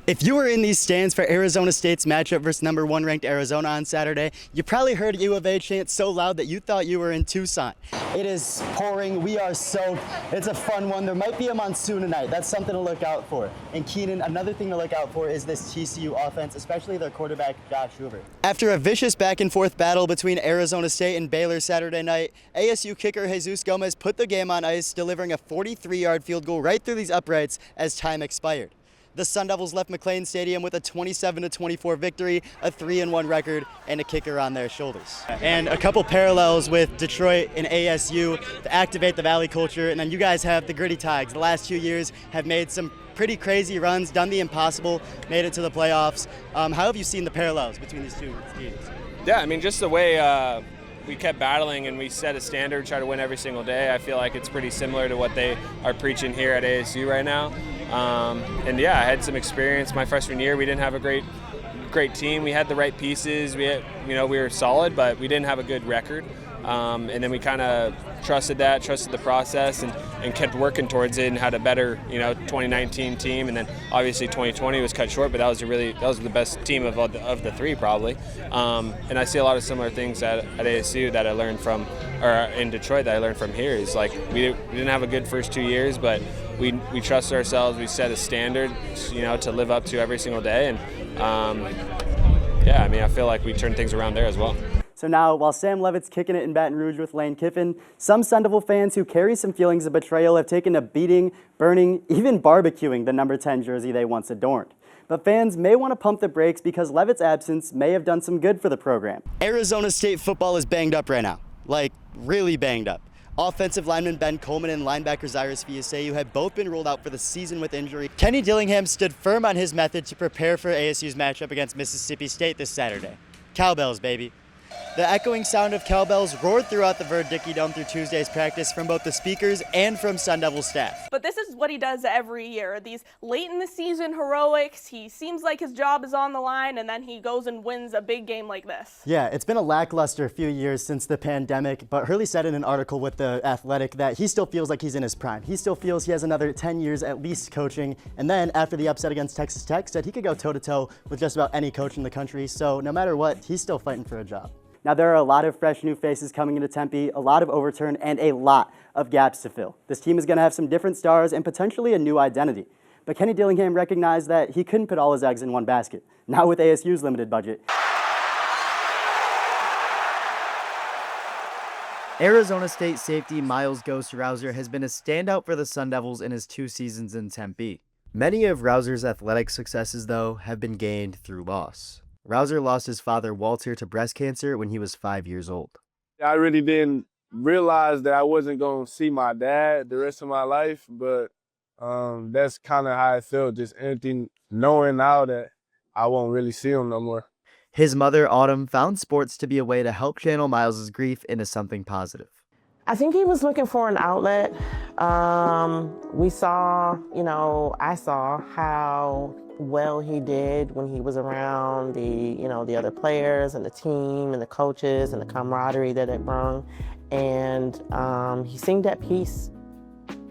If you were in these stands for Arizona State's matchup versus number 1 ranked Arizona on Saturday, you probably heard U of A chant so loud that you thought you were in Tucson. It is pouring, we are soaked, it's a fun one. There might be a monsoon tonight, that's something to look out for. And Keenan, another thing to look out for is this TCU offense, especially their quarterback, Josh Hoover. After a vicious back and forth battle between Arizona State and Baylor Saturday night, ASU kicker Jesus Gomez put the game on ice, delivering a 43-yard field goal right through these uprights as time expired. The Sun Devils left McLean Stadium with a 27-24 victory, a 3-1 record, and a kicker on their shoulders. And a couple parallels with Detroit and ASU to activate the Valley culture, and then you guys have the Gritty Tigers. The last 2 years have made some pretty crazy runs, done the impossible, made it to the playoffs. How have you seen the parallels between these two teams? Yeah, I mean, just the way we kept battling and we set a standard, try to win every single day. I feel like it's pretty similar to what they are preaching here at ASU right now. And yeah, I had some experience my freshman year. We didn't have a great team. We had the right pieces. We were solid, but we didn't have a good record. And then we kind of trusted the process, and kept working towards it, and had a better 2019 team. And then obviously 2020 was cut short, but that was the best team of the three probably. And I see a lot of similar things at ASU that I learned from, or in Detroit that I learned from here. Is like we didn't have a good first 2 years, but we trust ourselves. We set a standard, to live up to every single day. And yeah, I mean, I feel like we turned things around there as well. So now, while Sam Levitt's kicking it in Baton Rouge with Lane Kiffin, some Sun Devil fans who carry some feelings of betrayal have taken to beating, burning, even barbecuing the number 10 jersey they once adorned. But fans may want to pump the brakes because Levitt's absence may have done some good for the program. Arizona State football is banged up right now, like really banged up. Offensive lineman Ben Coleman and linebacker Cyrus Fiaseu have both been ruled out for the season with injury. Kenny Dillingham stood firm on his method to prepare for ASU's matchup against Mississippi State this Saturday. Cowbells, baby. The echoing sound of cowbells roared throughout the Verd-Dickey Dome through Tuesday's practice from both the speakers and from Sun Devil staff. But this is what he does every year. These late in the season heroics, he seems like his job is on the line, and then he goes and wins a big game like this. Yeah, it's been a lackluster few years since the pandemic, but Hurley said in an article with The Athletic that he still feels like he's in his prime. He still feels he has another 10 years at least coaching, and then after the upset against Texas Tech, said he could go toe-to-toe with just about any coach in the country, so no matter what, he's still fighting for a job. Now, there are a lot of fresh new faces coming into Tempe, a lot of overturn, and a lot of gaps to fill. This team is going to have some different stars and potentially a new identity. But Kenny Dillingham recognized that he couldn't put all his eggs in one basket, not with ASU's limited budget. Arizona State safety Miles Ghost Rouser has been a standout for the Sun Devils in his 2 seasons in Tempe. Many of Rouser's athletic successes, though, have been gained through loss. Rouser lost his father, Walter, to breast cancer when he was 5 years old. I really didn't realize that I wasn't going to see my dad the rest of my life, but that's kind of how I felt, just anything, knowing now that I won't really see him no more. His mother, Autumn, found sports to be a way to help channel Miles' grief into something positive. I think he was looking for an outlet. I saw how well he did when he was around the other players and the team and the coaches and the camaraderie that it brought. And he seemed at peace.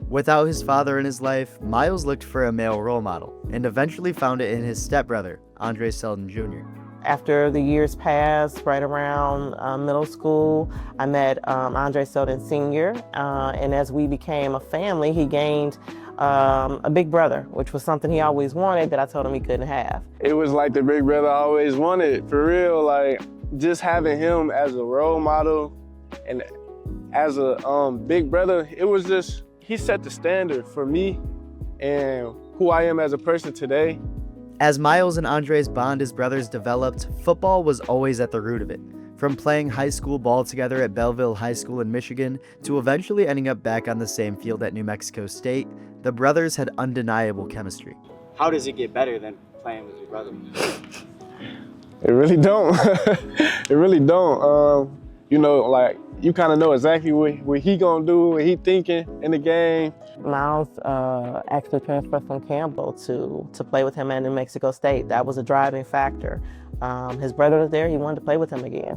Without his father in his life, Miles looked for a male role model and eventually found it in his stepbrother, Andre Selden Jr. After the years passed, right around middle school, I met Andre Selden Sr., and as we became a family, he gained a big brother, which was something he always wanted that I told him he couldn't have. It was like the big brother I always wanted, for real. Like, just having him as a role model and as a big brother, it was just, he set the standard for me and who I am as a person today. As Miles and Andre's bond as brothers developed, football was always at the root of it. From playing high school ball together at Belleville High School in Michigan to eventually ending up back on the same field at New Mexico State, the brothers had undeniable chemistry. How does it get better than playing with your brother? It really don't. It really don't. You kind of know exactly what he gonna do, what he thinking in the game. Miles actually transferred from Campbell to play with him at New Mexico State. That was a driving factor. His brother was there, he wanted to play with him again.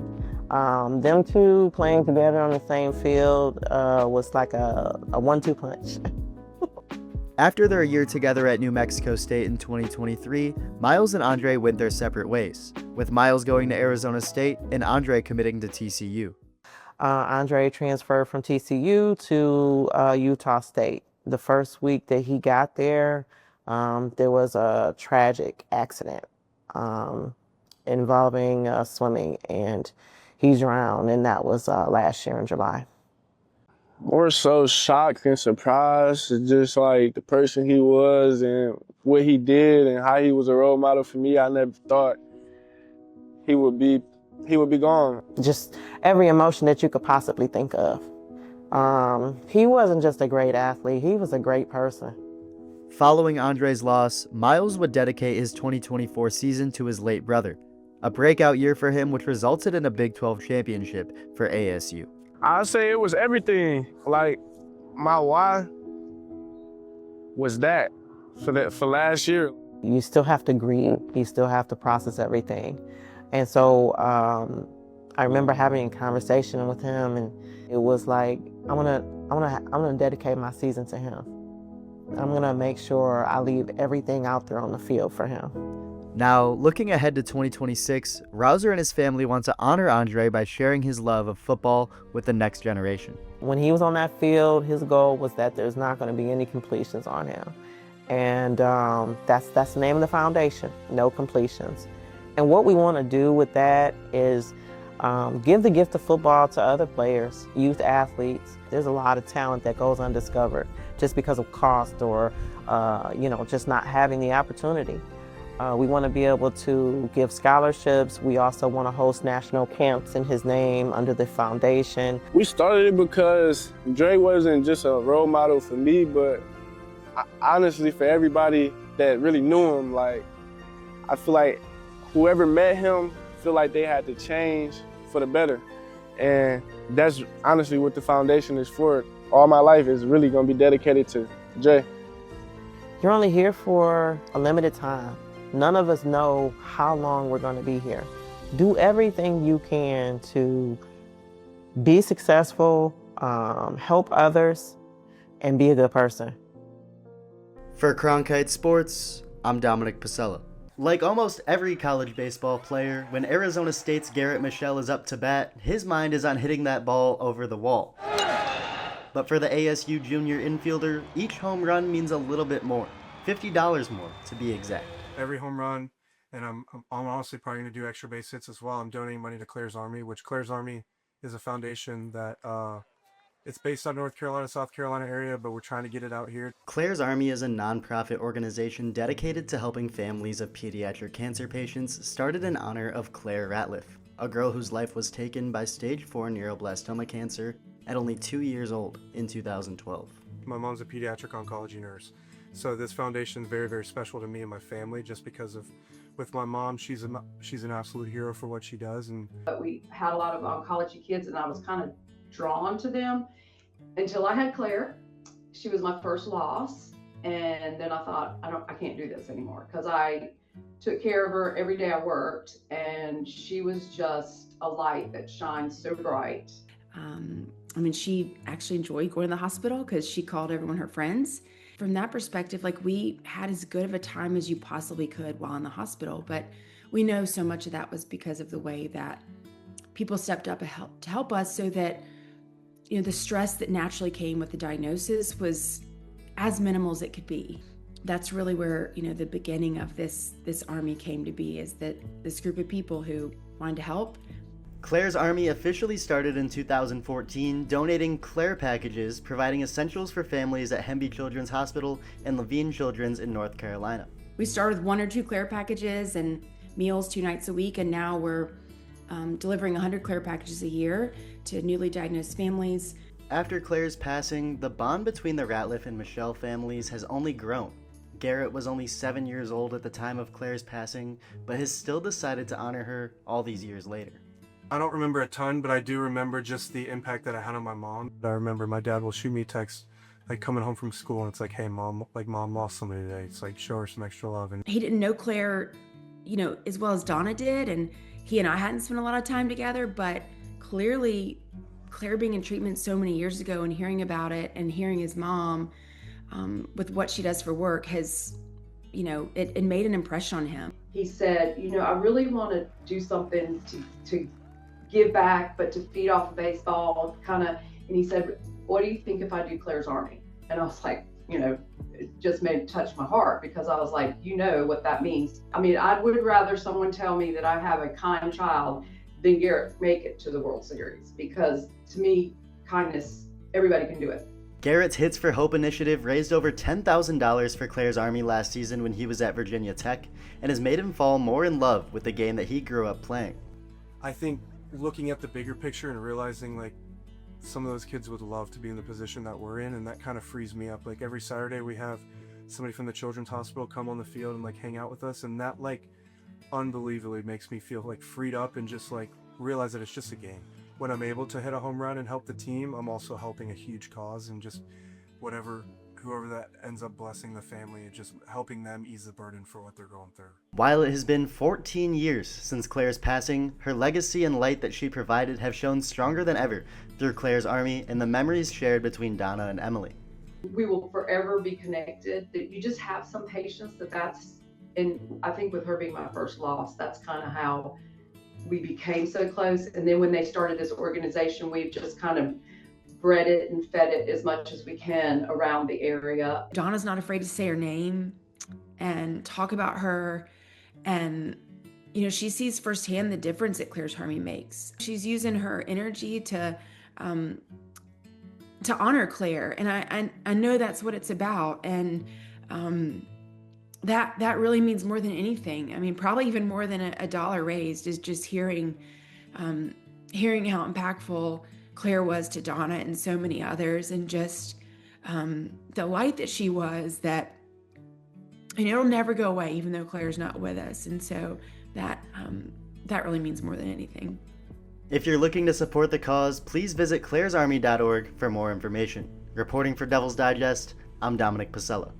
Them two playing together on the same field was like a 1-2 punch. After their year together at New Mexico State in 2023, Miles and Andre went their separate ways, with Miles going to Arizona State and Andre committing to TCU. Andre transferred from TCU to Utah State. The first week that he got there, there was a tragic accident involving swimming, and he drowned, and that was last year in July. More so shocked and surprised at just like the person he was and what he did and how he was a role model for me. I never thought he would be gone. Just every emotion that you could possibly think of. He wasn't just a great athlete, he was a great person. Following Andre's loss, Miles would dedicate his 2024 season to his late brother, a breakout year for him which resulted in a Big 12 championship for ASU. I'd say it was everything. Like, my why was that for last year. You still have to grieve, you still have to process everything. And so I remember having a conversation with him, and it was like, I'm gonna dedicate my season to him. I'm gonna make sure I leave everything out there on the field for him. Now, looking ahead to 2026, Rouser and his family want to honor Andre by sharing his love of football with the next generation. When he was on that field, his goal was that there's not going to be any completions on him. And that's the name of the foundation, no completions. And what we want to do with that is give the gift of football to other players, youth athletes. There's a lot of talent that goes undiscovered just because of cost or just not having the opportunity. We want to be able to give scholarships. We also want to host national camps in his name under the foundation. We started it because Dre wasn't just a role model for me, but honestly for everybody that really knew him. Like, I feel like whoever met him feel like they had to change for the better. And that's honestly what the foundation is for. All my life is really going to be dedicated to Dre. You're only here for a limited time. None of us know how long we're going to be here. Do everything you can to be successful, help others, and be a good person. For Cronkite Sports, I'm Dominic Pasella. Like almost every college baseball player, when Arizona State's Garrett Michel is up to bat, his mind is on hitting that ball over the wall. But for the ASU junior infielder, each home run means a little bit more, $50 more to be exact. Every home run, and I'm honestly probably going to do extra base hits as well. I'm donating money to Claire's Army, which Claire's Army is a foundation that it's based on North Carolina, South Carolina area, but we're trying to get it out here. Claire's Army is a nonprofit organization dedicated to helping families of pediatric cancer patients, started in honor of Claire Ratliff, a girl whose life was taken by stage 4 neuroblastoma cancer at only 2 years old in 2012. My mom's a pediatric oncology nurse. So this foundation is very, very special to me and my family just because with my mom, she's an absolute hero for what she does. And we had a lot of oncology kids and I was kind of drawn to them until I had Claire. She was my first loss. And then I thought, I can't do this anymore because I took care of her every day I worked and she was just a light that shines so bright. She actually enjoyed going to the hospital because she called everyone her friends. From that perspective, we had as good of a time as you possibly could while in the hospital, but we know so much of that was because of the way that people stepped up to help us so that, the stress that naturally came with the diagnosis was as minimal as it could be. That's really where, the beginning of this Army came to be, is that this group of people who wanted to help. Claire's Army officially started in 2014, donating Claire packages, providing essentials for families at Hemby Children's Hospital and Levine Children's in North Carolina. We started with 1 or 2 Claire packages and meals 2 nights a week, and now we're delivering 100 Claire packages a year to newly diagnosed families. After Claire's passing, the bond between the Ratliff and Michel families has only grown. Garrett was only 7 years old at the time of Claire's passing, but has still decided to honor her all these years later. I don't remember a ton, but I do remember just the impact that I had on my mom. I remember my dad will shoot me a text, coming home from school, and it's like, hey, mom, mom lost somebody today. It's like, show her some extra love. And he didn't know Claire, as well as Donna did, and he and I hadn't spent a lot of time together, but clearly Claire being in treatment so many years ago and hearing about it and hearing his mom, with what she does for work has, it made an impression on him. He said, I really want to do something to give back, but to feed off of baseball, kind of. And he said, what do you think if I do Claire's Army? And I was like, it just made it touch my heart, because I was like, what that means. I mean, I would rather someone tell me that I have a kind child than Garrett make it to the World Series, because to me, kindness, everybody can do it. Garrett's Hits for Hope initiative raised over $10,000 for Claire's Army last season when he was at Virginia Tech, and has made him fall more in love with the game that he grew up playing. I think looking at the bigger picture and realizing like some of those kids would love to be in the position that we're in, and that kind of frees me up. Like every Saturday we have somebody from the Children's Hospital come on the field and like hang out with us, and that like unbelievably makes me feel like freed up and just like realize that it's just a game. When I'm able to hit a home run and help the team, I'm also helping a huge cause, and just whoever that ends up blessing the family and just helping them ease the burden for what they're going through. While it has been 14 years since Claire's passing, her legacy and light that she provided have shown stronger than ever through Claire's Army and the memories shared between Donna and Emily. We will forever be connected. That you just have some patience and I think with her being my first loss, that's kind of how we became so close. And then when they started this organization, we've just kind of bred it and fed it as much as we can around the area. Donna's not afraid to say her name and talk about her, and she sees firsthand the difference that Claire's Army makes. She's using her energy to honor Claire, and I know that's what it's about, and that really means more than anything. I mean, probably even more than a dollar raised is just hearing how impactful Claire was to Donna and so many others, and just the light that she was, that, and it'll never go away even though Claire's not with us. And so that really means more than anything. If you're looking to support the cause, please visit clairesarmy.org for more information. Reporting for Devil's Digest, I'm Dominic Pasella.